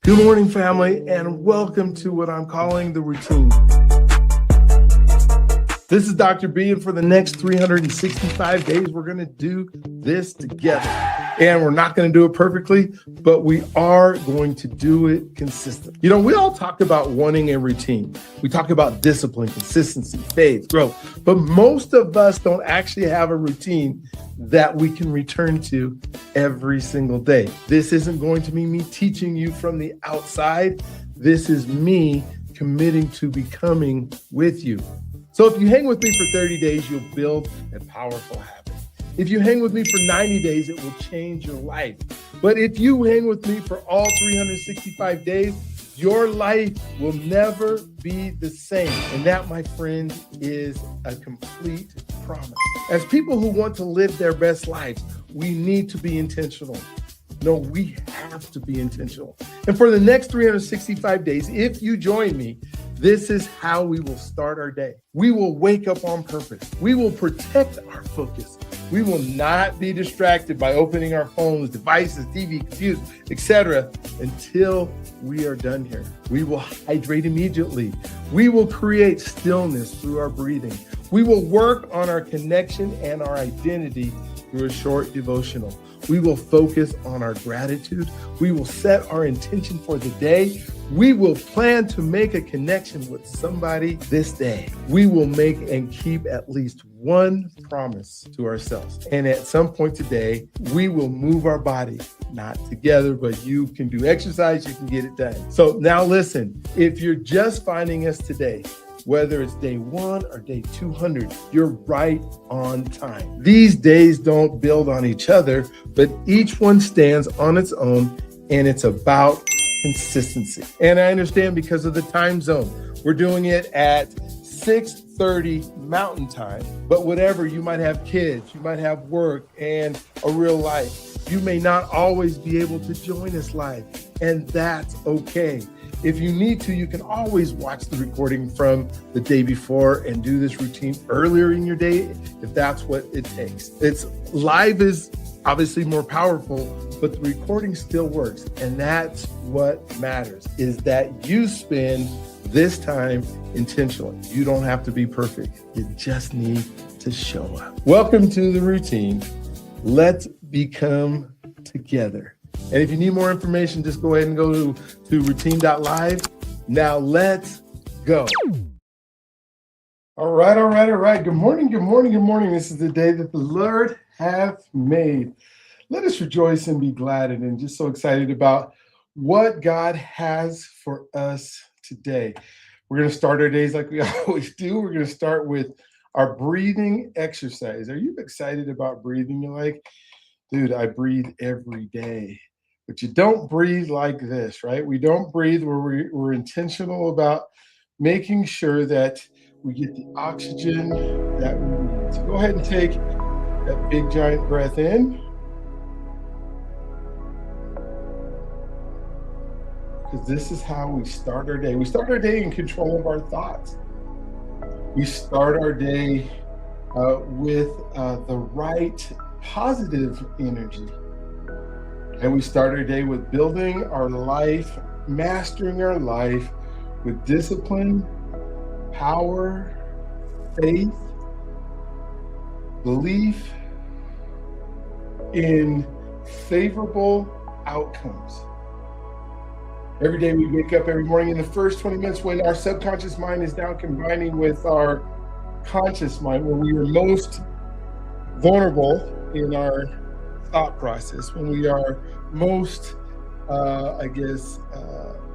Good morning, family, and welcome to what I'm calling the routine. This is Dr. B, and for the next 365 days, we're going to do this together. And we're not going to do it perfectly, but we are going to do it consistently. You know, we all talk about wanting a routine. We talk about discipline, consistency, faith, growth, but most of us don't actually have a routine that we can return to every single day. This isn't going to be me teaching you from the outside. This is me committing to becoming with you. So if you hang with me for 30 days, you'll build a powerful habit. If you hang with me for 90 days, it will change your life. But if you hang with me for all 365 days, your life will never be the same. And that, my friend, is a complete promise. As people who want to live their best lives, we need to be intentional. No, we have to be intentional. And for the next 365 days, if you join me, this is how we will start our day. We will wake up on purpose. We will protect our focus. We will not be distracted by opening our phones, devices, TV, computers, etc. until we are done here. We will hydrate immediately. We will create stillness through our breathing. We will work on our connection and our identity through a short devotional. We will focus on our gratitude. We will set our intention for the day. We will plan to make a connection with somebody this day. We will make and keep at least one promise to ourselves. And at some point today, we will move our body, not together, but you can do exercise, you can get it done. So now listen, if you're just finding us today, whether it's day 1 or day 200, you're right on time. These days don't build on each other, but each one stands on its own, and it's about consistency. And I understand because of the time zone, we're doing it at 6:30 Mountain Time, but whatever, you might have kids, you might have work and a real life. You may not always be able to join us live, and that's okay. If you need to, you can always watch the recording from the day before and do this routine earlier in your day if that's what it takes. It's live is obviously more powerful, but the recording still works. And that's what matters, is that you spend this time intentionally. You don't have to be perfect. You just need to show up. Welcome to the routine. Let's become together. And if you need more information, just go ahead and go to routine.live. Now let's go. All right. Good morning. This is the day that the Lord hath made. Let us rejoice and be glad in it, and just so excited about what God has for us today. We're going to start our days like we always do. We're going to start with our breathing exercise. Are you excited about breathing? You're like, dude, I breathe every day. But you don't breathe like this, right? We don't breathe where we're intentional about making sure that we get the oxygen that we need. So go ahead and take that big giant breath in. Because this is how we start our day. We start our day in control of our thoughts. We start our day with the right positive energy. And we start our day with building our life, mastering our life with discipline, power, faith, belief in favorable outcomes. Every day we wake up every morning in the first 20 minutes when our subconscious mind is now combining with our conscious mind, when we are most vulnerable in our thought process, when we are most,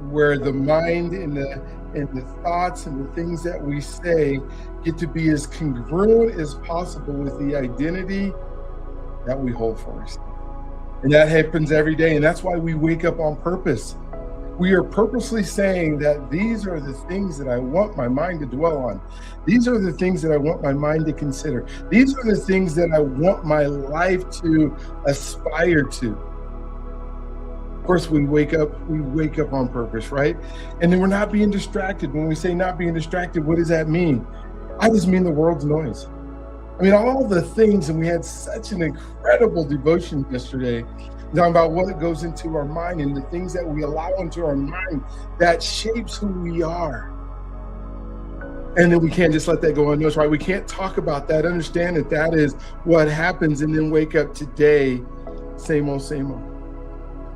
where the mind and the thoughts and the things that we say get to be as congruent as possible with the identity that we hold for ourselves. And that happens every day. And that's why we wake up on purpose. We are purposely saying that these are the things that I want my mind to dwell on. These are the things that I want my mind to consider. These are the things that I want my life to aspire to. Of course, we wake up on purpose, right? And then we're not being distracted. When we say not being distracted, what does that mean? I just mean the world's noise. I mean, all the things, and we had such an incredible devotion yesterday I'm talking about what goes into our mind and the things that we allow into our mind that shapes who we are. And then we can't just let that go unnoticed, right? We can't talk about that, understand that that is what happens, and then wake up today, same old, same old.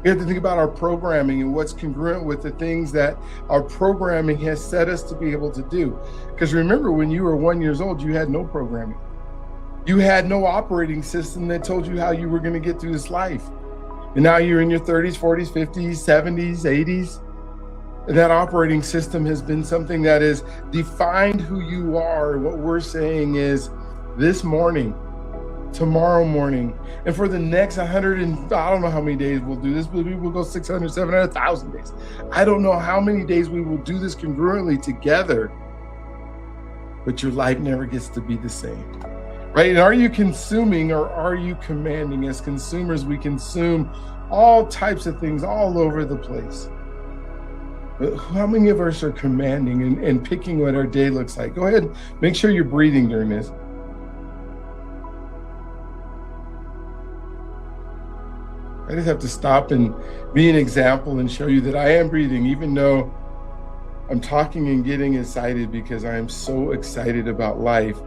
We have to think about our programming and what's congruent with the things that our programming has set us to be able to do. Because remember, when you were 1 year old, you had no programming. You had no operating system that told you how you were going to get through this life. And now you're in your 30s, 40s, 50s, 70s, 80s. That operating system has been something that has defined who you are. What we're saying is this morning, tomorrow morning, and for the next 100 and I don't know how many days we'll do this, but we will go 600, 700, 1,000 days. I don't know how many days we will do this congruently together, but your life never gets to be the same, right? And are you consuming or are you commanding? As consumers, we consume all types of things all over the place. But how many of us are commanding and picking what our day looks like? Go ahead, make sure you're breathing during this. I just have to stop and be an example and show you that I am breathing, even though I'm talking and getting excited because I am so excited about life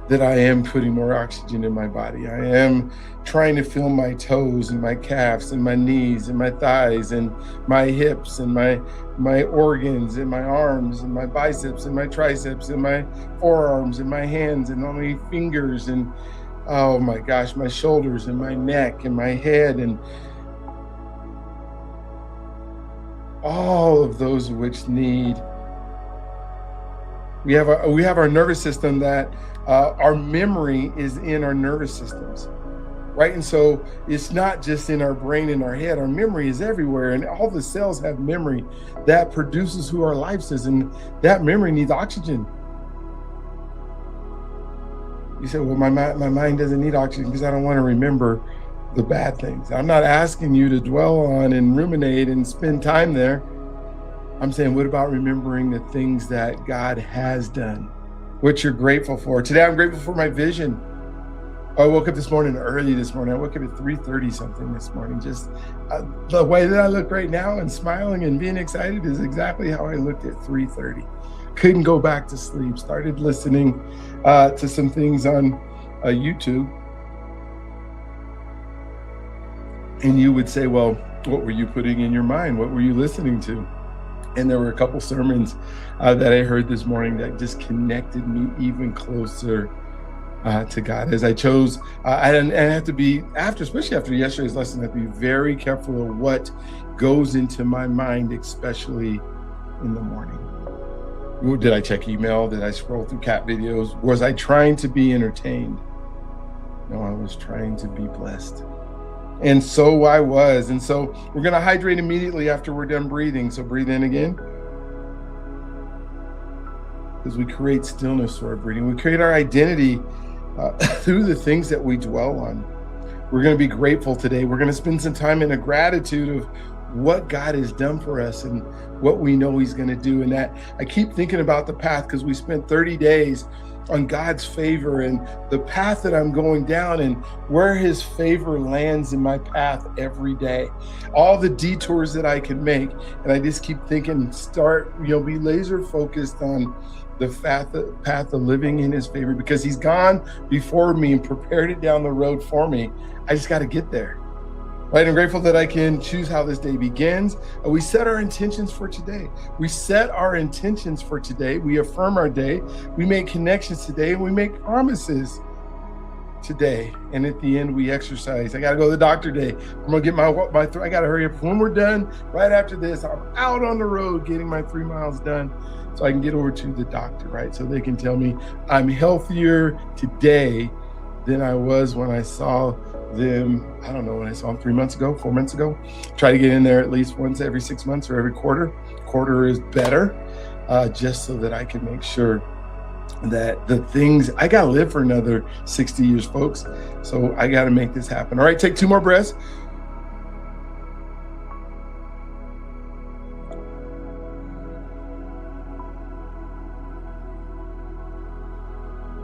that I am putting more oxygen in my body. I am trying to feel my toes and my calves and my knees and my thighs and my hips and my organs and my arms and my biceps and my triceps and my forearms and my hands and all my fingers and oh my gosh, my shoulders and my neck and my head and all of those which need. We have our nervous system that our memory is in our nervous systems, right? And so it's not just in our brain and our head. Our memory is everywhere, and all the cells have memory that produces who our life is, and that memory needs oxygen. You say, well, my mind doesn't need oxygen because I don't want to remember the bad things. I'm not asking you to dwell on and ruminate and spend time there. I'm saying, what about remembering the things that God has done, what you're grateful for? Today, I'm grateful for my vision. I woke up early this morning. I woke up at 3:30 something this morning. Just the way that I look right now and smiling and being excited is exactly how I looked at 3:30. Couldn't go back to sleep. Started listening to some things on YouTube. And you would say, well, what were you putting in your mind? What were you listening to? And there were a couple sermons that I heard this morning that just connected me even closer to God. As I chose, and I have to be, especially after yesterday's lesson, I have to be very careful of what goes into my mind, especially in the morning. Did I check email? Did I scroll through cat videos? Was I trying to be entertained? No, I was trying to be blessed. And so I was. And so we're going to hydrate immediately after we're done breathing. So breathe in again. Because we create stillness through our breathing. We create our identity through the things that we dwell on. We're going to be grateful today. We're going to spend some time in a gratitude of what God has done for us and what we know he's going to do. And that I keep thinking about the path because we spent 30 days on God's favor and the path that I'm going down and where his favor lands in my path every day, all the detours that I can make. And I just keep thinking, be laser focused on the path of living in his favor because he's gone before me and prepared it down the road for me. I just got to get there. Right, I'm grateful that I can choose how this day begins. We set our intentions for today. We affirm our day. We make connections today, and we make promises today. And at the end, we exercise. I got to go to the doctor today. I'm gonna get my I got to hurry up. When we're done, right after this, I'm out on the road getting my 3 miles done, so I can get over to the doctor. Right, so they can tell me I'm healthier today than I was when I saw them, I don't know, when I saw them 4 months ago. Try to get in there at least once every 6 months or every quarter. Quarter is better, just so that I can make sure that the things, I got to live for another 60 years, folks. So I got to make this happen. All right, take 2 more breaths.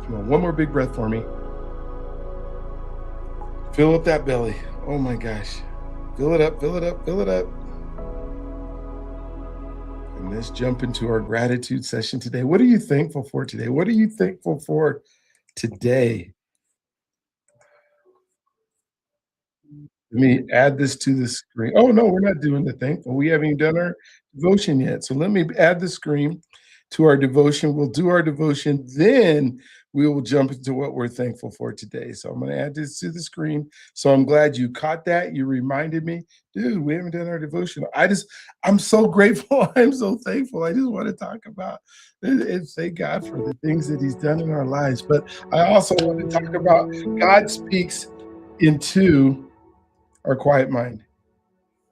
Come on, one more big breath for me. Fill up that belly. Oh my gosh. Fill it up, fill it up, fill it up. And let's jump into our gratitude session today. What are you thankful for today? What are you thankful for today? Let me add this to the screen. Oh, no, we're not doing the thankful. We haven't even done our devotion yet. So let me add the screen to our devotion. We'll do our devotion, then we will jump into what we're thankful for today. So I'm going to add this to the screen. So I'm glad you caught that. You reminded me, dude, we haven't done our devotion. I'm so grateful. I'm so thankful. I just want to talk about it and thank God for the things that he's done in our lives. But I also want to talk about God speaks into our quiet mind.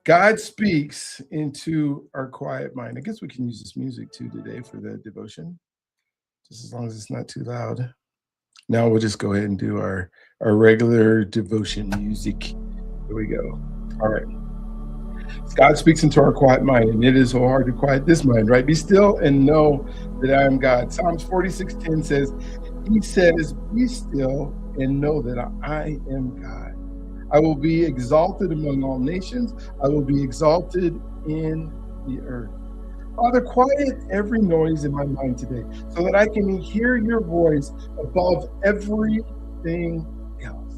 God speaks into our quiet mind. I guess we can use this music too today for the devotion, just as long as it's not too loud. Now we'll just go ahead and do our regular devotion music. Here we go. All right. God speaks into our quiet mind, and it is so hard to quiet this mind, right? Be still and know that I am God. Psalms 46:10 says, he says, be still and know that I am God. I will be exalted among all nations. I will be exalted in the earth. Father, quiet every noise in my mind today so that I can hear your voice above everything else.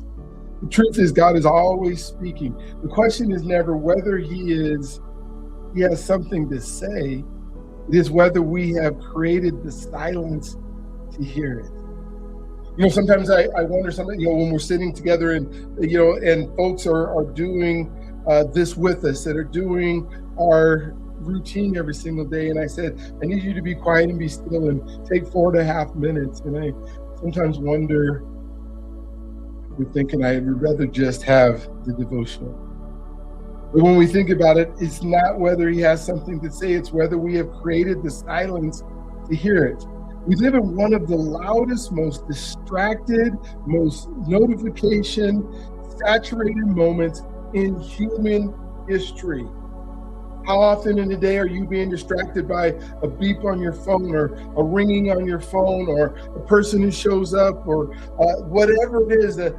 The truth is, God is always speaking. The question is never whether he has something to say. It is whether we have created the silence to hear it. Sometimes I wonder something, when we're sitting together and, and folks are doing this with us, that are doing our routine every single day. And I said, I need you to be quiet and be still and take 4.5 minutes. And I sometimes wonder, we're thinking I would rather just have the devotional. But when we think about it, it's not whether he has something to say, it's whether we have created the silence to hear it. We live in one of the loudest, most distracted, most notification saturated moments in human history. How often in a day are you being distracted by a beep on your phone, or a ringing on your phone, or a person who shows up, or whatever it is, a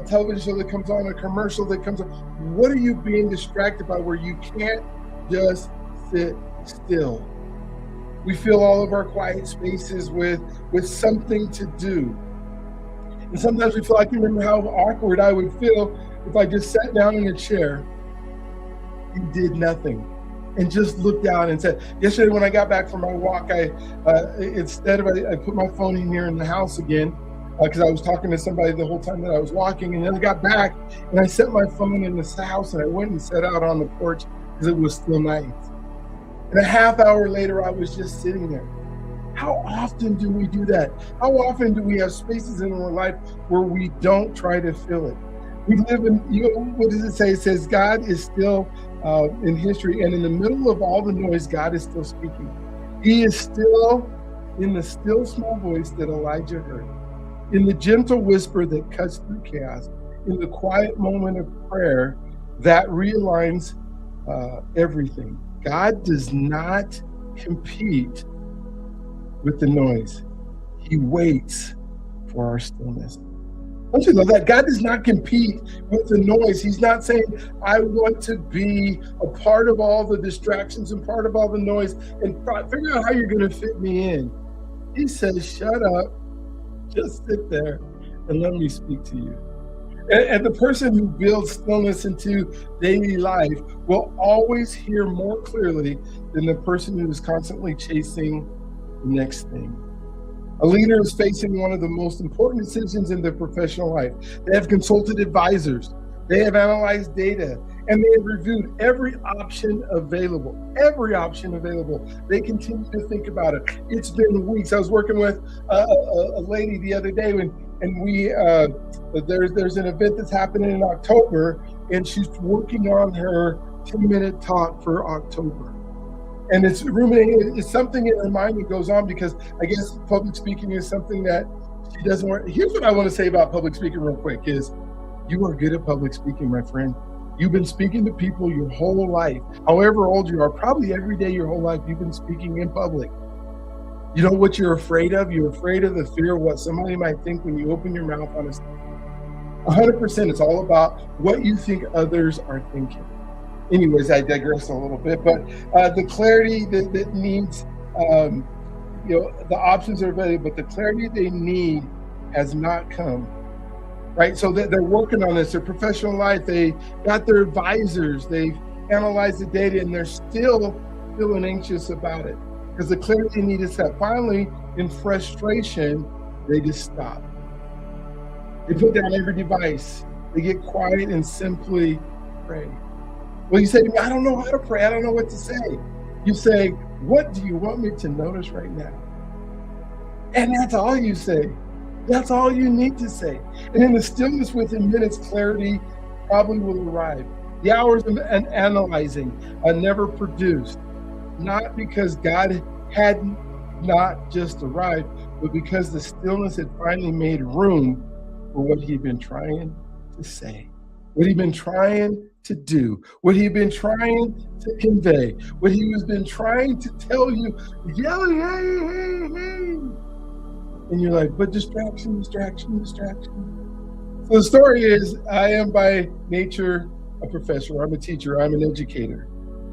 television show that comes on, a commercial that comes on? What are you being distracted by where you can't just sit still? We fill all of our quiet spaces with something to do. And sometimes we feel, I can remember how awkward I would feel if I just sat down in a chair and did nothing and just looked out and said, yesterday when I got back from my walk, I put my phone in here in the house again, because I was talking to somebody the whole time that I was walking. And then I got back and I set my phone in this house and I went and sat out on the porch because it was still night. And a half hour later, I was just sitting there. How often do we do that? How often do we have spaces in our life where we don't try to fill it? We live in, what does it say? It says God is still in history, and in the middle of all the noise, God is still speaking. He is still in the still small voice that Elijah heard, in the gentle whisper that cuts through chaos, in the quiet moment of prayer that realigns everything. God does not compete with the noise. He waits for our stillness. Don't you love that? God does not compete with the noise. He's not saying, I want to be a part of all the distractions and part of all the noise and figure out how you're going to fit me in. He says, shut up, just sit there and let me speak to you. And the person who builds stillness into daily life will always hear more clearly than the person who is constantly chasing the next thing. A leader is facing one of the most important decisions in their professional life. They have consulted advisors. They have analyzed data, and they have reviewed every option available. Every option available. They continue to think about it. It's been weeks. I was working with a lady the other day, and we there's an event that's happening in October, and she's working on her 10-minute talk for October. And it's ruminating. It's something in her mind that goes on, because I guess public speaking is something that she doesn't want. Here's what I want to say about public speaking real quick is, you are good at public speaking, my friend. You've been speaking to people your whole life. However old you are, probably every day your whole life, you've been speaking in public. You know what you're afraid of? You're afraid of the fear of what somebody might think when you open your mouth on a stage. 100%, it's all about what you think others are thinking. Anyways, I digress a little bit, but the clarity that needs, um, the options are available, but the clarity they need has not come, right? So they're working on this, their professional life, they got their advisors, they've analyzed the data, and they're still feeling anxious about it because the clarity they need is that finally, in frustration, they just stop. They put down every device, they get quiet and simply pray. Well, you say to me, I don't know how to pray. I don't know what to say. You say, what do you want me to notice right now? And that's all you say. That's all you need to say. And in the stillness within minutes, clarity probably will arrive. The hours of analyzing are never produced, not because God had not just arrived, but because the stillness had finally made room for what he'd been trying to say, what he'd been trying to do, what he'd been trying to convey, what he was been trying to tell you, yelling, hey, hey, hey. And you're like, but distraction, distraction, distraction. So the story is, I am by nature a professor, I'm a teacher, I'm an educator.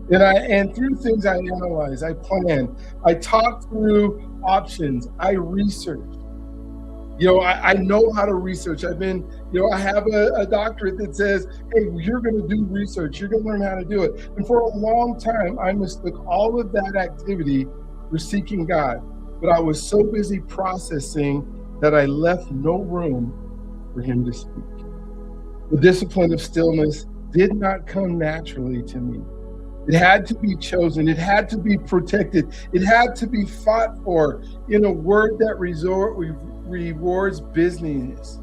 And through things I analyze, I plan, I talk through options, I research. I know how to research. I've been, I have a doctorate that says, hey, you're going to do research. You're going to learn how to do it. And for a long time, I mistook all of that activity for seeking God. But I was so busy processing that I left no room for him to speak. The discipline of stillness did not come naturally to me. It had to be chosen. It had to be protected. It had to be fought for in a word that rewards busyness.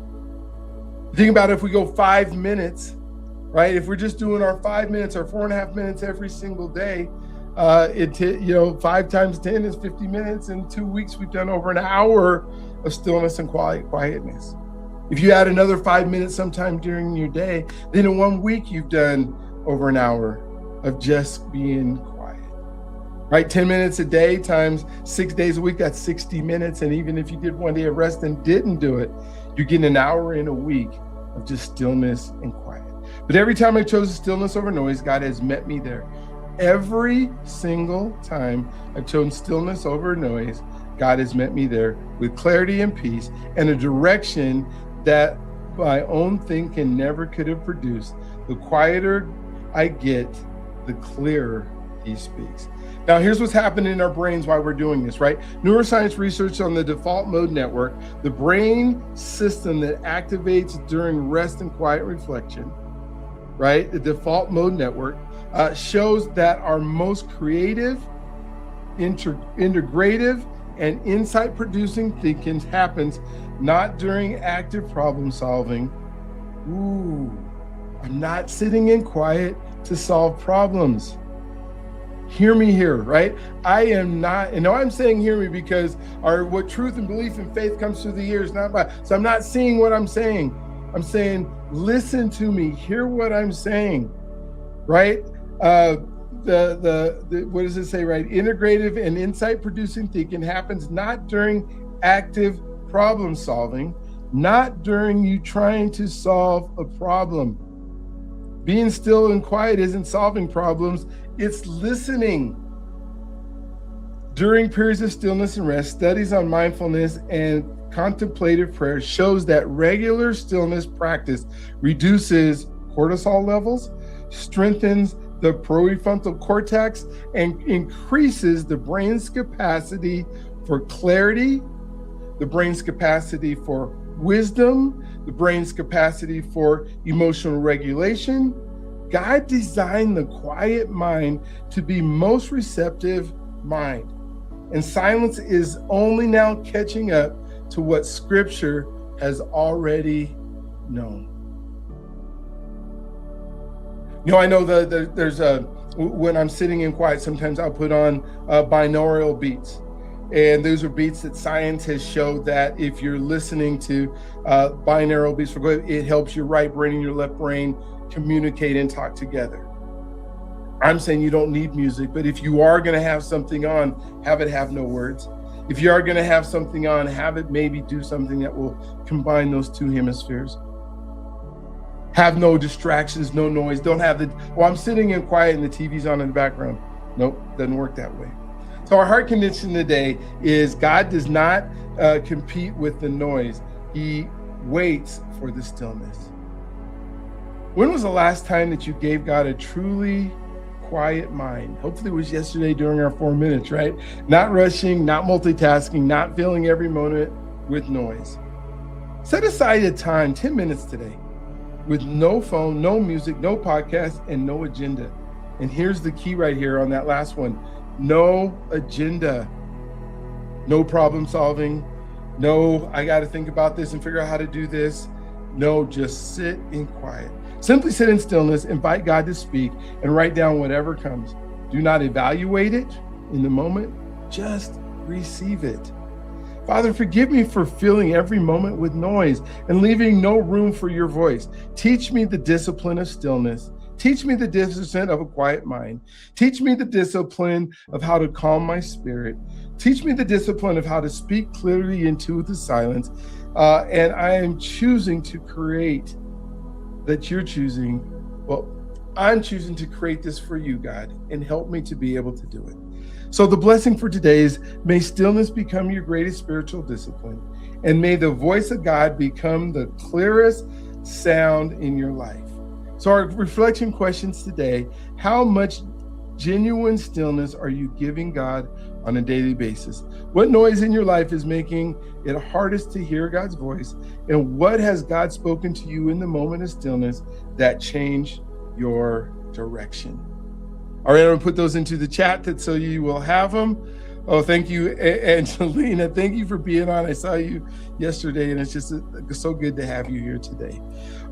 Think about if we go 5 minutes, right? If we're just doing our 5 minutes or 4.5 minutes every single day, 5 times 10 is 50 minutes. In 2 weeks, we've done over an hour of stillness and quietness. If you add another 5 minutes sometime during your day, then in 1 week, you've done over an hour of just being quiet, right? 10 minutes a day times 6 days a week, that's 60 minutes. And even if you did 1 day of rest and didn't do it, you're getting an hour in a week of just stillness and quiet. But every time I chose stillness over noise, God has met me there. Every single time I've chosen stillness over noise, God has met me there with clarity and peace and a direction that my own thinking never could have produced. The quieter I get, the clearer he speaks. Now, here's what's happening in our brains while we're doing this, right? Neuroscience research on the default mode network, the brain system that activates during rest and quiet reflection, right? The default mode network shows that our most creative, integrative, and insight-producing thinking happens not during active problem solving. I'm not sitting in quiet to solve problems. Hear me here, right? I am not, and I'm saying hear me because what truth and belief and faith comes through the ears, not by. So I'm not seeing what I'm saying. I'm saying, listen to me, hear what I'm saying, right? What does it say, right? Integrative and insight producing thinking happens not during active problem solving, not during you trying to solve a problem. Being still and quiet isn't solving problems, it's listening. During periods of stillness and rest, studies on mindfulness and contemplative prayer shows that regular stillness practice reduces cortisol levels, strengthens the prefrontal cortex, and increases the brain's capacity for clarity, the brain's capacity for wisdom, the brain's capacity for emotional regulation. God designed the quiet mind to be most receptive mind. And silence is only now catching up to what Scripture has already known. I know that there's when I'm sitting in quiet, sometimes I'll put on binaural beats. And those are beats that science has showed that if you're listening to binaural beats, it helps your right brain and your left brain communicate and talk together. I'm saying you don't need music, but if you are going to have something on, have it have no words. If you are going to have something on, have it maybe do something that will combine those two hemispheres. Have no distractions, no noise. Don't have I'm sitting in quiet and the TV's on in the background. Nope, doesn't work that way. So our heart condition today is God does not compete with the noise. He waits for the stillness. When was the last time that you gave God a truly quiet mind? Hopefully it was yesterday during our 4 minutes, right? Not rushing, not multitasking, not filling every moment with noise. Set aside a time, 10 minutes today, with no phone, no music, no podcast, and no agenda. And here's the key right here on that last one. No agenda, no problem solving, no, I got to think about this and figure out how to do this. No, just sit in quiet. Simply sit in stillness, invite God to speak, and write down whatever comes. Do not evaluate it in the moment, just receive it. Father, forgive me for filling every moment with noise and leaving no room for your voice. Teach me the discipline of stillness. Teach me the discipline of a quiet mind. Teach me the discipline of how to calm my spirit. Teach me the discipline of how to speak clearly into the silence. And I am choosing to create that you're choosing. Well, I'm choosing to create this for you, God, and help me to be able to do it. So the blessing for today is, may stillness become your greatest spiritual discipline, and may the voice of God become the clearest sound in your life. So our reflection questions today: how much genuine stillness are you giving God on a daily basis? What noise in your life is making it hardest to hear God's voice? And what has God spoken to you in the moment of stillness that changed your direction? All right, I'm gonna put those into the chat so you will have them. Oh, thank you, Angelina. Thank you for being on. I saw you yesterday, and it's just so good to have you here today.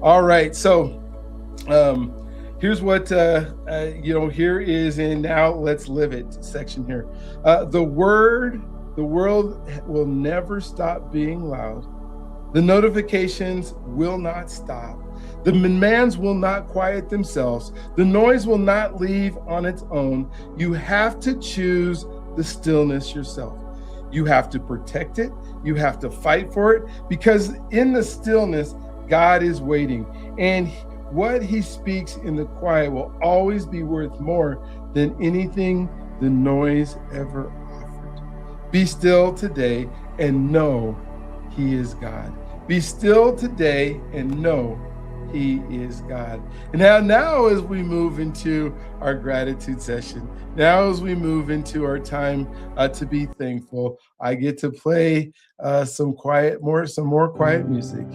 All right, so here's what, here is in Now Let's Live It section here. The world will never stop being loud. The notifications will not stop. The demands will not quiet themselves. The noise will not leave on its own. You have to choose the stillness yourself. You have to protect it. You have to fight for it, because in the stillness, God is waiting. And what he speaks in the quiet will always be worth more than anything the noise ever offered. Be still today and know he is God. Be still today and know he is God. And now as we move into our gratitude session, now as we move into our time to be thankful, I get to play some more quiet music.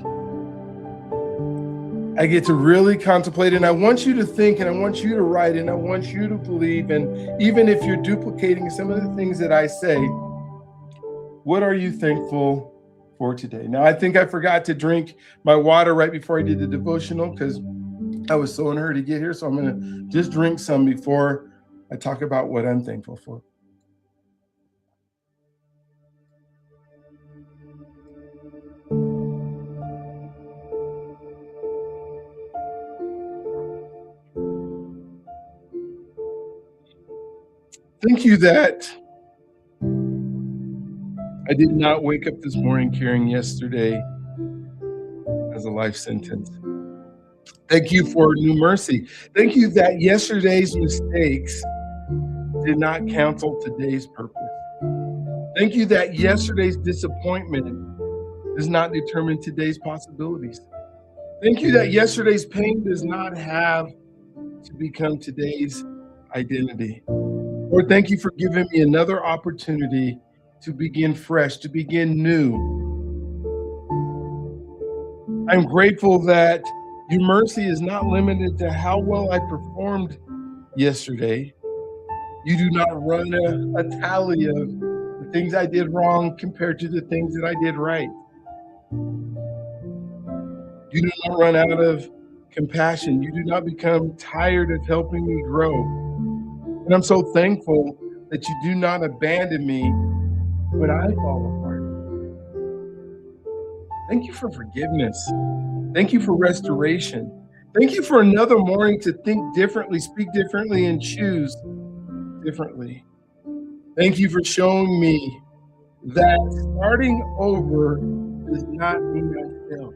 I get to really contemplate, and I want you to think, and I want you to write, and I want you to believe. And even if you're duplicating some of the things that I say, what are you thankful for today? Now, I think I forgot to drink my water right before I did the devotional because I was so in a hurry to get here. So I'm going to just drink some before I talk about what I'm thankful for. Thank you that I did not wake up this morning carrying yesterday as a life sentence. Thank you for new mercy. Thank you that yesterday's mistakes did not cancel today's purpose. Thank you that yesterday's disappointment does not determine today's possibilities. Thank you that yesterday's pain does not have to become today's identity. Lord, thank you for giving me another opportunity to begin fresh, to begin new. I'm grateful that your mercy is not limited to how well I performed yesterday. You do not run a tally of the things I did wrong compared to the things that I did right. You do not run out of compassion. You do not become tired of helping me grow. And I'm so thankful that you do not abandon me when I fall apart. Thank you for forgiveness. Thank you for restoration. Thank you for another morning to think differently, speak differently, and choose differently. Thank you for showing me that starting over does not mean I failed.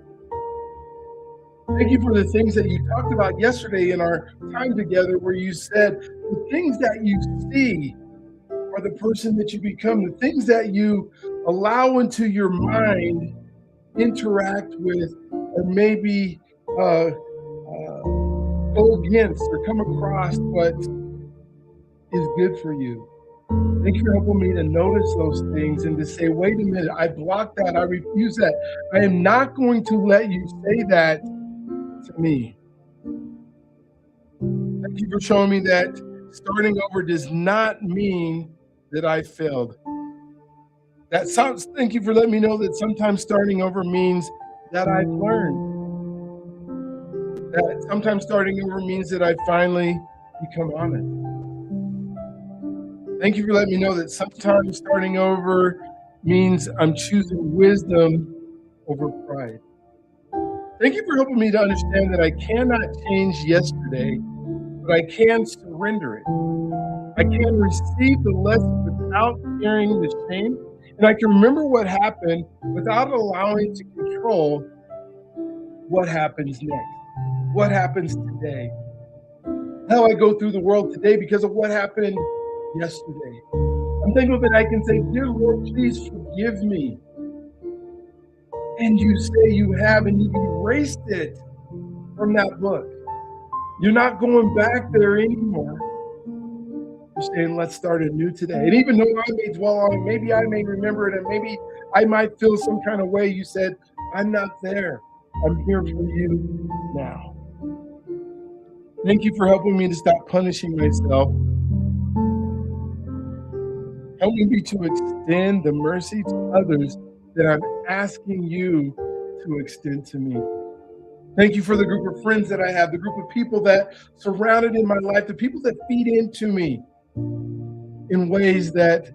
Thank you for the things that you talked about yesterday in our time together, where you said the things that you see are the person that you become, the things that you allow into your mind interact with, or maybe uh, go against or come across what is good for you. Thank you for helping me to notice those things and to say, wait a minute, I blocked that. I refuse that. I am not going to let you say that to me. Thank you for showing me that starting over does not mean that I failed. Thank you for letting me know that sometimes starting over means that I've learned. That sometimes starting over means that I finally become honest. Thank you for letting me know that sometimes starting over means I'm choosing wisdom over pride. Thank you for helping me to understand that I cannot change yesterday, but I can surrender it. I can receive the lesson without carrying the shame, and I can remember what happened without allowing it to control what happens next, what happens today, how I go through the world today because of what happened yesterday. I'm thankful that I can say, dear Lord, please forgive me. And you say you have, and you've erased it from that book. You're not going back there anymore. You're saying, let's start anew today. And even though I may dwell on it, maybe I may remember it, and maybe I might feel some kind of way, you said, I'm not there. I'm here for you now. Thank you for helping me to stop punishing myself. Helping me to extend the mercy to others that I'm asking you to extend to me. Thank you for the group of friends that I have, the group of people that surrounded in my life, the people that feed into me in ways that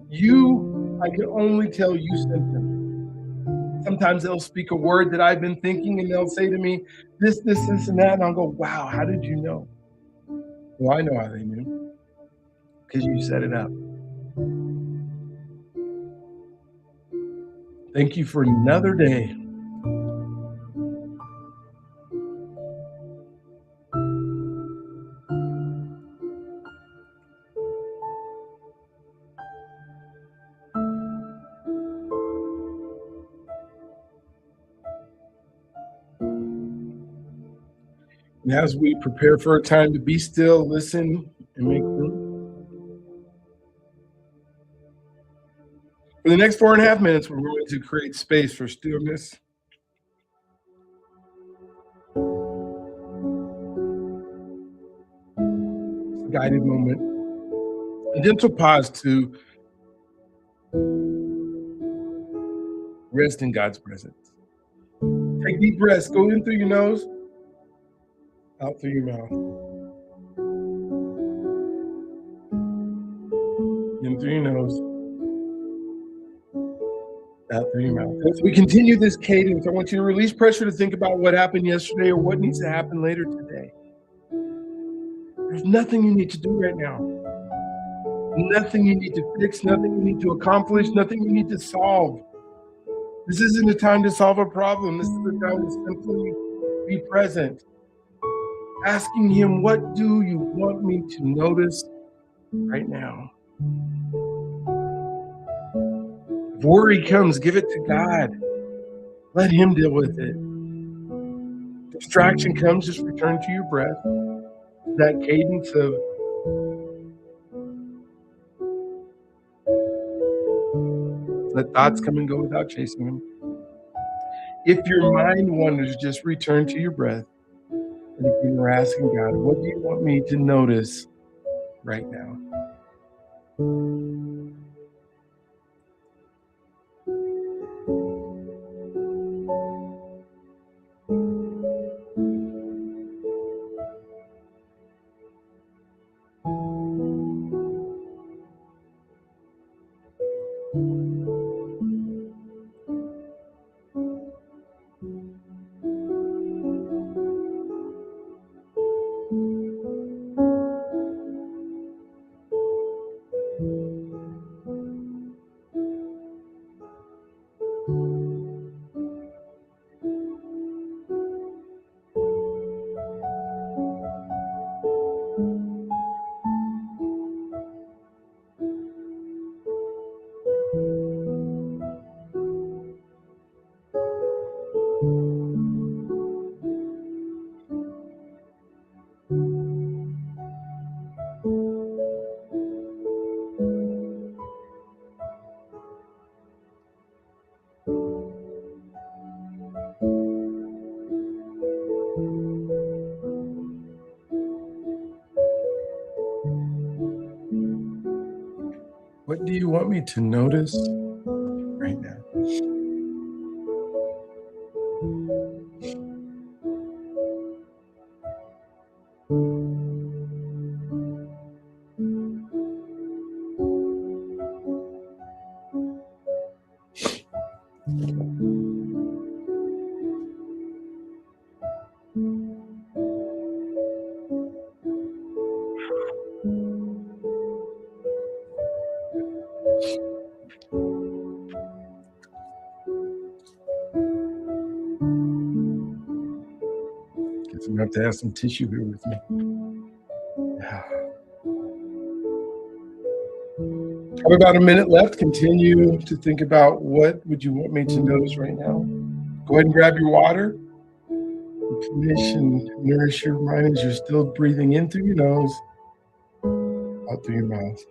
I can only tell you sent them. Sometimes they'll speak a word that I've been thinking and they'll say to me, this, and that. And I'll go, wow, how did you know? Well, I know how they knew because you set it up. Thank you for another day. And as we prepare for a time to be still, listen, and make room. For the next 4.5 minutes, we're going to create space for stillness, guided moment, a gentle pause to rest in God's presence. Take deep breaths. Go in through your nose, out through your mouth. In through your nose, out through your mouth. As we continue this cadence, I want you to release pressure to think about what happened yesterday or what needs to happen later today. There's nothing you need to do right now. Nothing you need to fix, nothing you need to accomplish, nothing you need to solve. This isn't a time to solve a problem. This is a time to simply be present. Asking him, what do you want me to notice right now? If worry comes, give it to God. Let him deal with it. Distraction comes, just return to your breath. That cadence of let thoughts come and go without chasing them. If your mind wanders, just return to your breath. And again, we're asking God, what do you want me to notice right now? What do you want me to notice right now? Guess I'm gonna have to have some tissue here with me. Yeah. Have about a minute left. Continue to think about what would you want me to notice right now. Go ahead and grab your water. Replenish and nourish your mind as you're still breathing in through your nose, out through your mouth.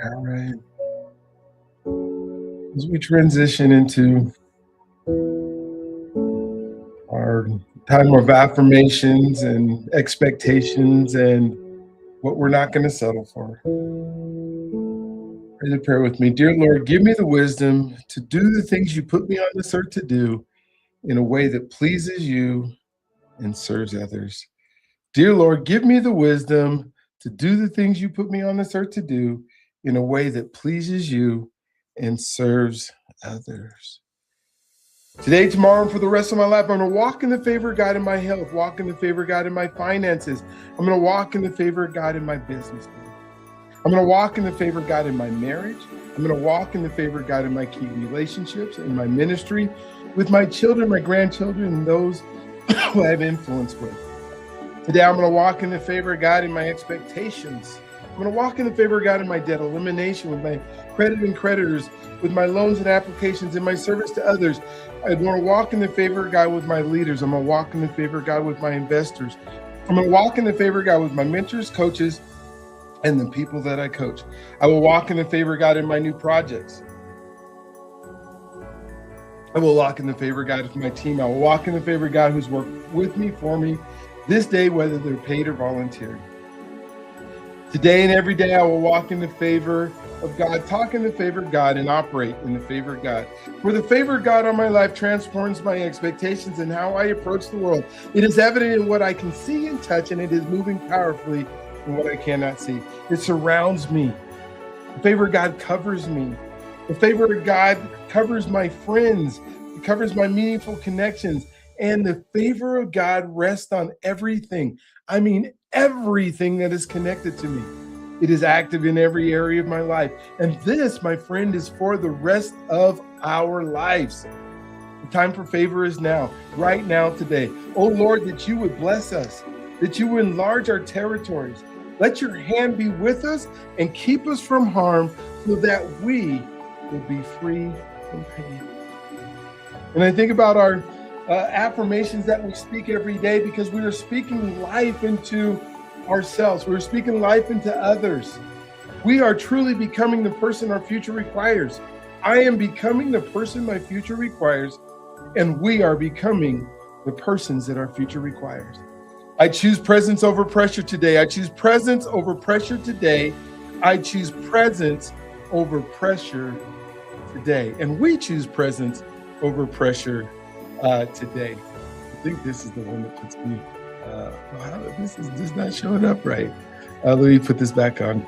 All right. As we transition into our time of affirmations and expectations and what we're not going to settle for. Pray the prayer with me. Dear Lord, give me the wisdom to do the things you put me on this earth to do in a way that pleases you and serves others. Dear Lord, give me the wisdom to do the things you put me on this earth to do in a way that pleases you and serves others. Today, tomorrow, and for the rest of my life, I'm going to walk in the favor of God in my health, walk in the favor of God in my finances. I'm going to walk in the favor of God in my business. I'm going to walk in the favor of God in my marriage. I'm going to walk in the favor of God in my key relationships, in my ministry, with my children, my grandchildren, and those who I have influence with. Today, I'm going to walk in the favor of God in my expectations. I'm going to walk in the favor of God in my debt elimination, with my credit and creditors, with my loans and applications, in my service to others. I want to walk in the favor of God with my leaders. I'm going to walk in the favor of God with my investors. I'm going to walk in the favor of God with my mentors, coaches, and the people that I coach. I will walk in the favor of God in my new projects. I will walk in the favor of God with my team. I will walk in the favor of God who's worked with me, for me, this day, whether they're paid or volunteer. Today and every day, I will walk in the favor of God, talk in the favor of God, and operate in the favor of God. For the favor of God on my life transforms my expectations and how I approach the world. It is evident in what I can see and touch, and it is moving powerfully in what I cannot see. It surrounds me. The favor of God covers me. The favor of God covers my friends. It covers my meaningful connections. And the favor of God rests on everything. I mean, everything that is connected to me. It is active in every area of my life. And this, my friend, is for the rest of our lives. The time for favor is now, right now, today. Oh Lord, that you would bless us, that you would enlarge our territories. Let your hand be with us and keep us from harm so that we will be free from pain. And I think about our affirmations that we speak every day, because we are speaking life into ourselves. We're speaking life into others. We are truly becoming the person our future requires. I am becoming the person my future requires, and we are becoming the persons that our future requires. I choose presence over pressure today. I choose presence over pressure today. I choose presence over pressure today. And we choose presence over pressure today. I think this is the one that puts me, wow, this is just not showing up right. Let me put this back on.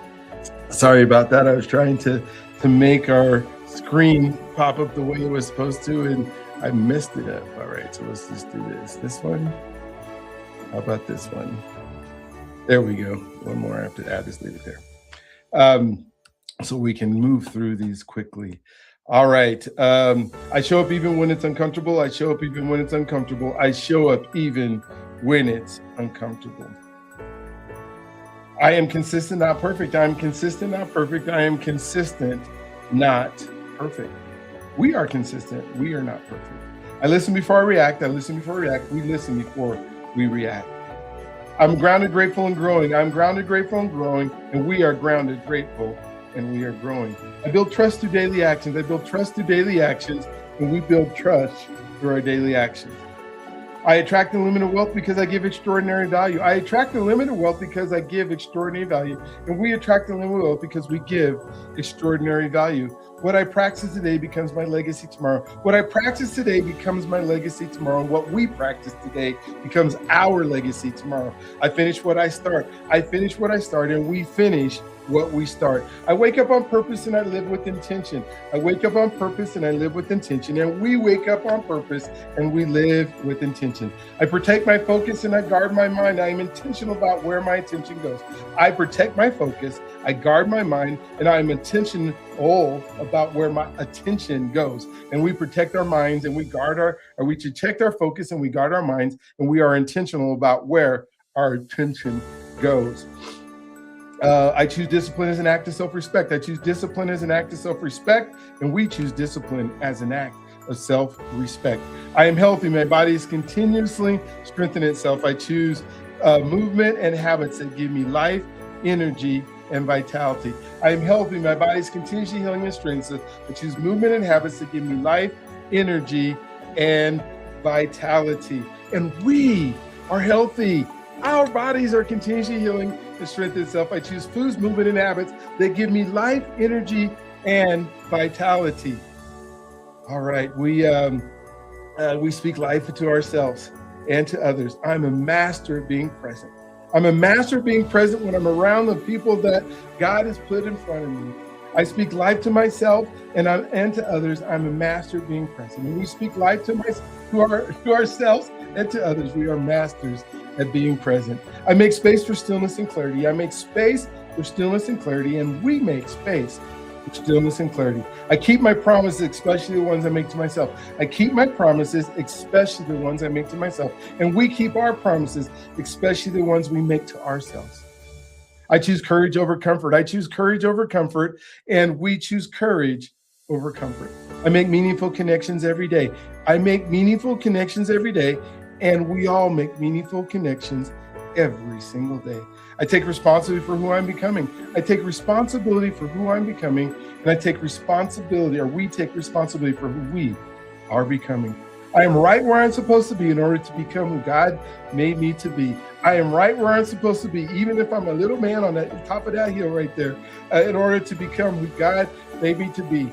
Sorry about that. I was trying to make our screen pop up the way it was supposed to, and I messed it up. All right, so let's just do this. This one. How about this one? There we go. One more. I have to add this, leave it there. So we can move through these quickly. All right. I show up even when it's uncomfortable. I show up even when it's uncomfortable. I show up even when it's uncomfortable. I am consistent, not perfect. I am consistent, not perfect. I am consistent, not perfect. We are consistent. We are not perfect. I listen before I react. I listen before I react. We listen before we react. I'm grounded, grateful, and growing. I'm grounded, grateful, and growing, and we are grounded, grateful, and we are growing. I build trust through daily actions. I build trust through daily actions, and we build trust through our daily actions. I attract unlimited wealth because I give extraordinary value. I attract unlimited wealth because I give extraordinary value. And we attract unlimited wealth because we give extraordinary value. What I practice today becomes my legacy tomorrow. What I practice today becomes my legacy tomorrow. And what we practice today becomes our legacy tomorrow. I finish what I start. I finish what I start, and we finish what we start. I wake up on purpose and I live with intention. I wake up on purpose and I live with intention. And we wake up on purpose and we live with intention. I protect my focus and I guard my mind. I am intentional about where my attention goes. I protect my focus, I guard my mind, and I am intentional about where my attention goes. And we protect our minds and we protect our focus and we guard our minds, and we are intentional about where our attention goes. I choose discipline as an act of self-respect. I choose discipline as an act of self-respect, and we choose discipline as an act of self-respect. I am healthy. My body is continuously strengthening itself. I choose movement and habits that give me life, energy, and vitality. I am healthy. My body is continuously healing and strengthening. I choose movement and habits that give me life, energy, and vitality. And we are healthy. Our bodies are continuously healing and strengthening itself. I choose foods, movement, and habits that give me life, energy, and vitality. All right, we speak life to ourselves and to others. I'm a master of being present. I'm a master of being present when I'm around the people that God has put in front of me. I speak life to myself and to others. I'm a master of being present. When we speak life to ourselves and to others, we are masters at being present. I make space for stillness and clarity. I make space for stillness and clarity, and we make space for stillness and clarity. I keep my promises, especially the ones I make to myself. I keep my promises, especially the ones I make to myself. And we keep our promises, especially the ones we make to ourselves. I choose courage over comfort. I choose courage over comfort, and we choose courage over comfort. I make meaningful connections every day. I make meaningful connections every day, and we all make meaningful connections every single day. I take responsibility for who I'm becoming. I take responsibility for who I'm becoming, and I take responsibility, or we take responsibility for who we are becoming. I am right where I'm supposed to be in order to become who God made me to be. I am right where I'm supposed to be, even if I'm a little man on the top of that hill right there, in order to become who God made me to be.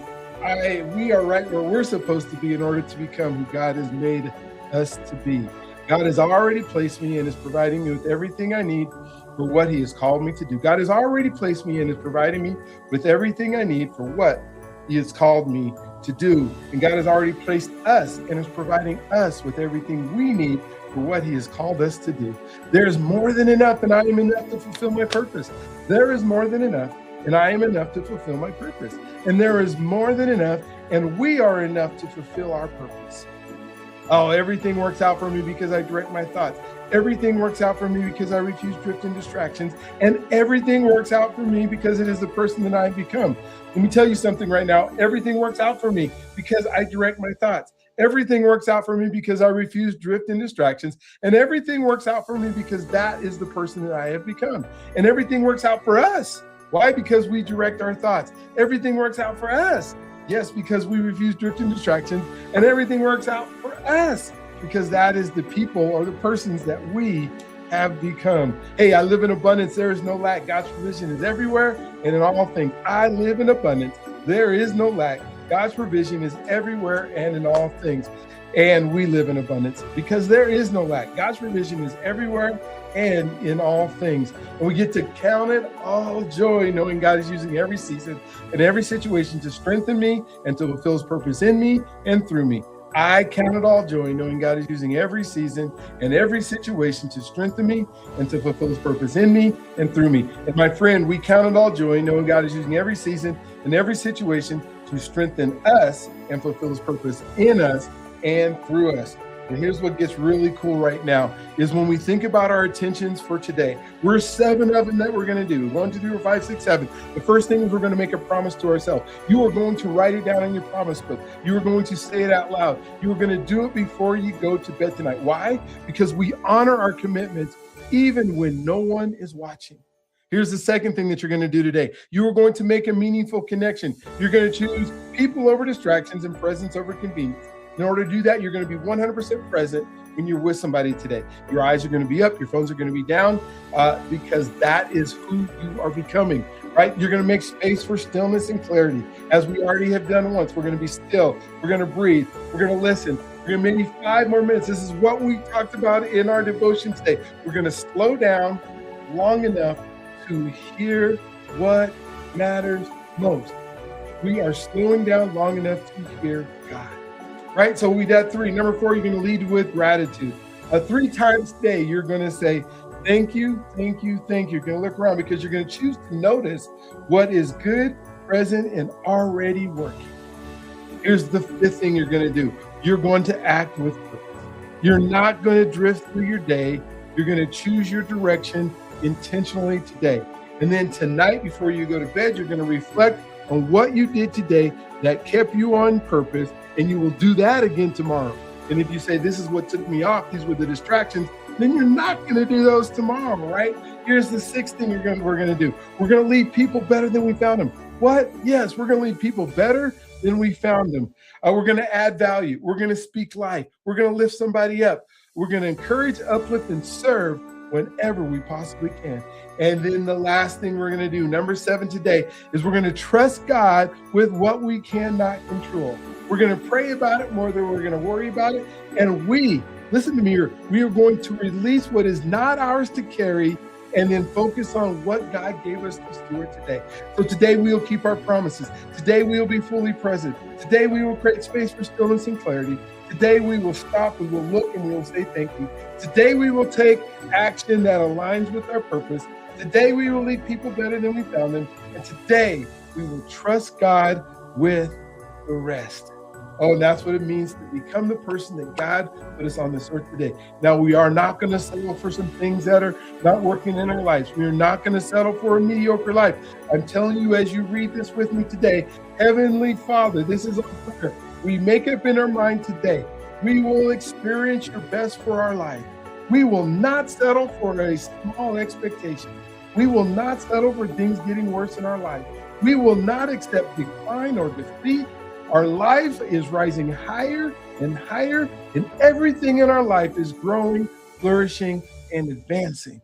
We are right where we're supposed to be in order to become who God has made us to be. God has already placed me and is providing me with everything I need for what He has called me to do. God has already placed me and is providing me with everything I need for what He has called me to do. And God has already placed us and is providing us with everything we need for what He has called us to do. There is more than enough, and I am enough to fulfill my purpose. There is more than enough, and I am enough to fulfill my purpose. And there is more than enough, and we are enough to fulfill our purpose. Oh, everything works out for me because I direct my thoughts. Everything works out for me because I refuse drift and distractions. And everything works out for me because it is the person that I've become. Let me tell you something right now. Everything works out for me because I direct my thoughts. Everything works out for me because I refuse drift and distractions. And everything works out for me because that is the person that I have become. And everything works out for us. Why? Because we direct our thoughts. Everything works out for us. Yes, because we refuse drift and distractions, and everything works out for us because that is the people or the persons that we have become. Hey, I live in abundance. There is no lack. God's provision is everywhere and in all things. I live in abundance. There is no lack. God's provision is everywhere and in all things. And we live in abundance because there is no lack. God's provision is everywhere and in all things. And we get to count it all joy, knowing God is using every season and every situation to strengthen me and to fulfill His purpose in me and through me. I count it all joy, knowing God is using every season and every situation to strengthen me and to fulfill His purpose in me and through me. And my friend, we count it all joy, knowing God is using every season and every situation to strengthen us and fulfill His purpose in us and through us. And here's what gets really cool right now is when we think about our intentions for today, we're 7 of them that we're going to do. 1, 2, 3, 4, 5, 6, 7. The first thing is we're going to make a promise to ourselves. You are going to write it down in your promise book. You are going to say it out loud. You are going to do it before you go to bed tonight. Why? Because we honor our commitments even when no one is watching. Here's the second thing that you're going to do today. You are going to make a meaningful connection. You're going to choose people over distractions and presence over convenience. In order to do that, you're going to be 100% present when you're with somebody today. Your eyes are going to be up, your phones are going to be down, because that is who you are becoming, right? You're going to make space for stillness and clarity. As we already have done once, we're going to be still, we're going to breathe, we're going to listen. We're going to maybe 5 more minutes. This is what we talked about in our devotion today. We're going to slow down long enough to hear what matters most. We are slowing down long enough to hear God. Right? So we got 3. Number 4, you're going to lead with gratitude. 3 times a day, you're going to say, thank you, thank you, thank you. You're going to look around because you're going to choose to notice what is good, present, and already working. Here's the 5th thing you're going to do. You're going to act with purpose. You're not going to drift through your day. You're going to choose your direction intentionally today. And then tonight, before you go to bed, you're going to reflect on what you did today that kept you on purpose. And you will do that again tomorrow. And if you say, this is what took me off, these were the distractions, then you're not going to do those tomorrow, right? Here's the 6th thing we're going to do. We're going to lead people better than we found them. What? Yes, we're going to lead people better than we found them. We're going to add value. We're going to speak life. We're going to lift somebody up. We're going to encourage, uplift, and serve whenever we possibly can. And then the last thing we're going to do, number 7 today, is we're going to trust God with what we cannot control. We're going to pray about it more than we're going to worry about it. And listen to me here, we are going to release what is not ours to carry and then focus on what God gave us to steward today. So today we will keep our promises. Today we will be fully present. Today we will create space for stillness and clarity. Today we will stop, we will look, and we will say thank you. Today we will take action that aligns with our purpose. Today we will lead people better than we found them. And today we will trust God with the rest. Oh, and that's what it means to become the person that God put us on this earth today. Now, we are not going to settle for some things that are not working in our lives. We are not going to settle for a mediocre life. I'm telling you, as you read this with me today, Heavenly Father, this is our prayer. We make up in our mind today. We will experience your best for our life. We will not settle for a small expectation. We will not settle for things getting worse in our life. We will not accept decline or defeat. Our life is rising higher and higher, and everything in our life is growing, flourishing, and advancing.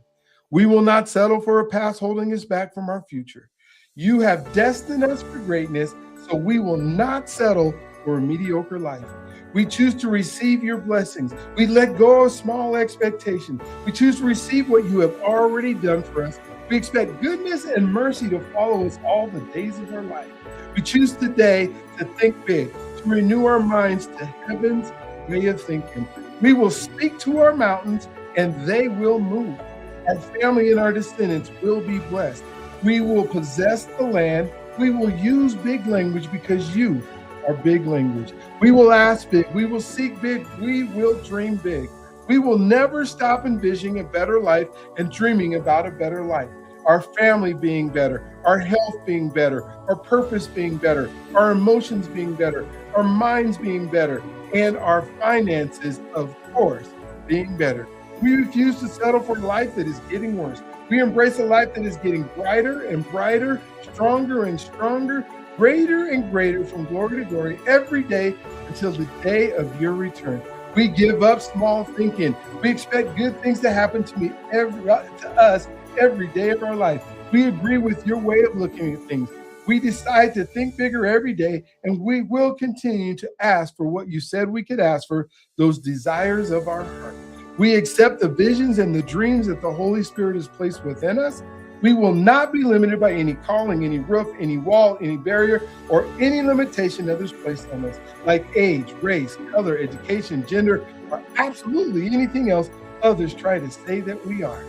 We will not settle for a past holding us back from our future. You have destined us for greatness, so we will not settle for a mediocre life. We choose to receive your blessings. We let go of small expectations. We choose to receive what you have already done for us. We expect goodness and mercy to follow us all the days of our life. We choose today to think big, to renew our minds to heaven's way of thinking. We will speak to our mountains and they will move. Our family and our descendants will be blessed. We will possess the land. We will use big language because you are big language. We will ask big. We will seek big. We will dream big. We will never stop envisioning a better life and dreaming about a better life. Our family being better, our health being better, our purpose being better, our emotions being better, our minds being better, and our finances, of course, being better. We refuse to settle for a life that is getting worse. We embrace a life that is getting brighter and brighter, stronger and stronger, greater and greater from glory to glory every day until the day of your return. We give up small thinking. We expect good things to happen to us every day of our life. We agree with your way of looking at things. We decide to think bigger every day, and we will continue to ask for what you said we could ask for, those desires of our heart. We accept the visions and the dreams that the Holy Spirit has placed within us. We will not be limited by any calling, any roof, any wall, any barrier, or any limitation others placed on us, like age, race, color, education, gender, or absolutely anything else others try to say that we are.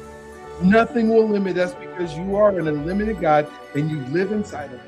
Nothing will limit us because you are an unlimited God and you live inside of us.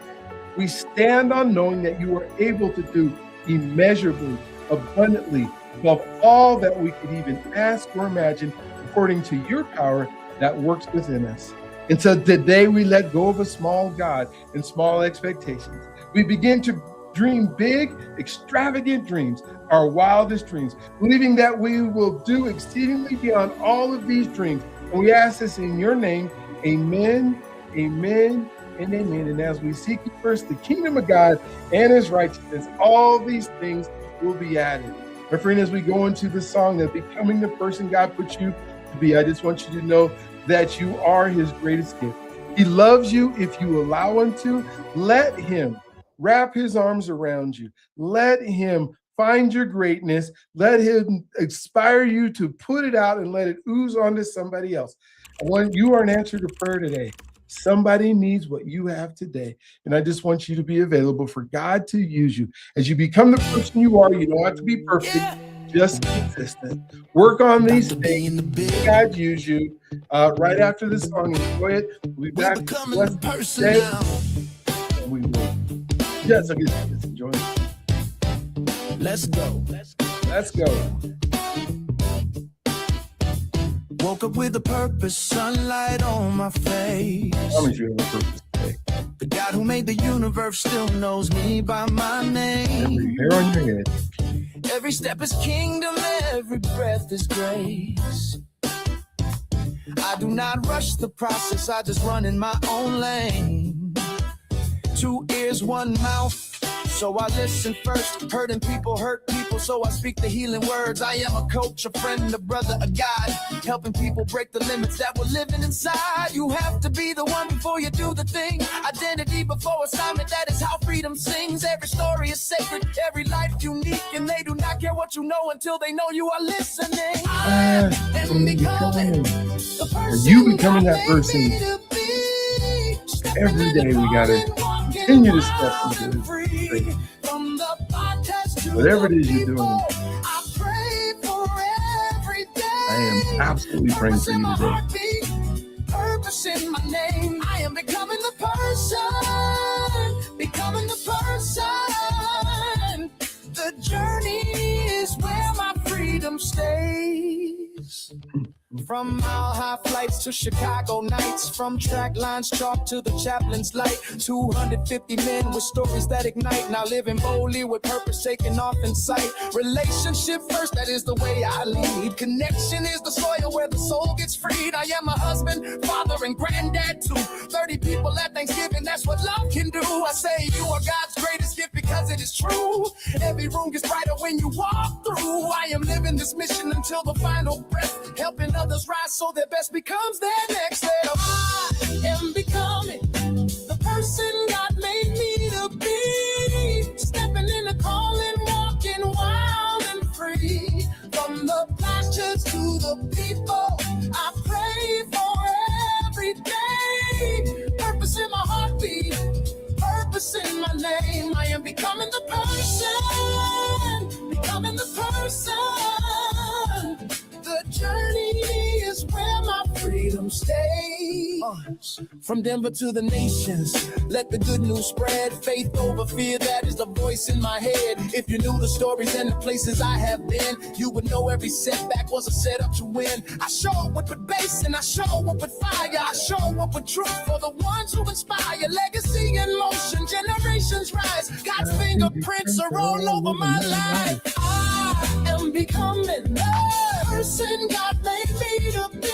We stand on knowing that you are able to do immeasurably, abundantly, above all that we could even ask or imagine, according to your power that works within us. And so today we let go of a small God and small expectations. We begin to dream big, extravagant dreams, our wildest dreams, believing that we will do exceedingly beyond all of these dreams. And we ask this in your name. Amen, amen, and amen. And as we seek first the kingdom of God and his righteousness, all these things will be added. My friend, as we go into the song that becoming the person God put you to be, I just want you to know that you are his greatest gift. He loves you if you allow him to. Let him wrap his arms around you. Let him find your greatness. Let him inspire you to put it out and let it ooze onto somebody else. When you are an answer to prayer today, somebody needs what you have today. And I just want you to be available for God to use you. As you become the person you are, you don't have to be perfect, just consistent. Work on these things. God use you. Right after this song, enjoy it. We'll be back with the blessed day. And we will. Yes, I guess enjoy it. Let's go. Let's go. Woke up with a purpose, sunlight on my face. Promise you have a purpose today. The God who made the universe still knows me by my name. Every hair on your head. Every step is kingdom, every breath is grace. I do not rush the process, I just run in my own lane. 2 ears, 1 mouth, so I listen first. Hurting people hurt people, so I speak the healing words. I am a coach, a friend, a brother, a guide, helping people break the limits that were living inside. You have to be the one before you do the thing. Identity before assignment, that is how freedom sings. Every story is sacred, every life unique, and they do not care what you know until they know you are listening. I am becoming the person. You becoming that person. Every day we gotta continue to step into this faith. Whatever it is you're doing, I am absolutely praying for you today. Purpose in my name. I am becoming the person. The journey is where my freedom stays. From mile-high flights to Chicago nights, from track lines chalk to the chaplain's light. 250 men with stories that ignite, now living boldly with purpose taking off in sight. Relationship first, that is the way I lead. Connection is the soil where the soul gets freed. I am a husband, father, and granddad too. 30 people at Thanksgiving, that's what love can do. I say you are God's greatest gift because it is true. Every room gets brighter when you walk through. I am living this mission until the final breath, helping others rise so their best becomes their next step. I am becoming the person God made me to be. Stepping in the calling, walking wild and free. From the pastures to the people, I pray for every day. Purpose in my heartbeat, purpose in my name. I am becoming the person, becoming the person. The journey is where my freedom stays. From Denver to the nations, let the good news spread. Faith over fear, that is the voice in my head. If you knew the stories and the places I have been, you would know every setback was a setup to win. I show up with bass and I show up with fire. I show up with truth for the ones who inspire. Legacy in motion, generations rise. God's fingerprints are all over my life. I am becoming the person God made me to be.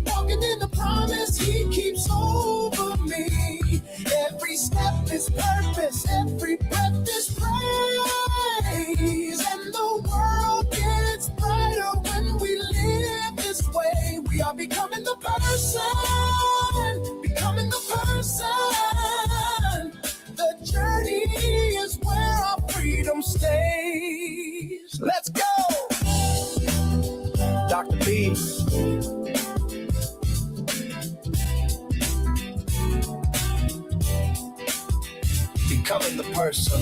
Walking in the promise He keeps over me. Every step is purpose, every breath is praise. And the world gets brighter when we live this way. We are becoming the person, becoming the person. The journey is where our freedom stays. Let's go! Dr.B. Becoming the person.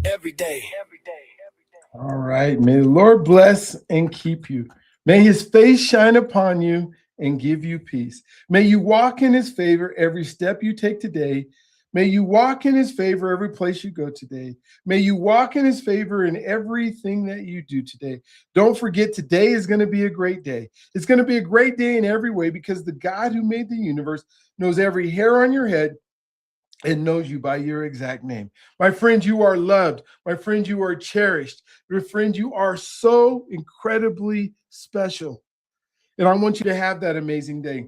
Every day. All right. May the Lord bless and keep you. May his face shine upon you and give you peace. May you walk in his favor every step you take today. May you walk in his favor every place you go today. May you walk in his favor in everything that you do today. Don't forget, today is going to be a great day. It's going to be a great day in every way because the God who made the universe knows every hair on your head and knows you by your exact name. My friend, you are loved. My friend, you are cherished. My friend, you are so incredibly special. And I want you to have that amazing day.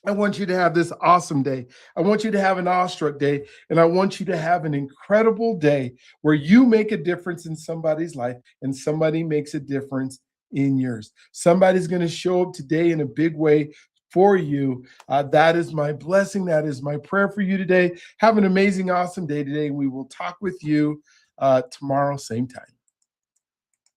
I want you to have this awesome day. I want you to have an awestruck day. And I want you to have an incredible day where you make a difference in somebody's life and somebody makes a difference in yours. Somebody's going to show up today in a big way for you. That is my blessing. That is my prayer for you today. Have an amazing, awesome day today. We will talk with you tomorrow, same time.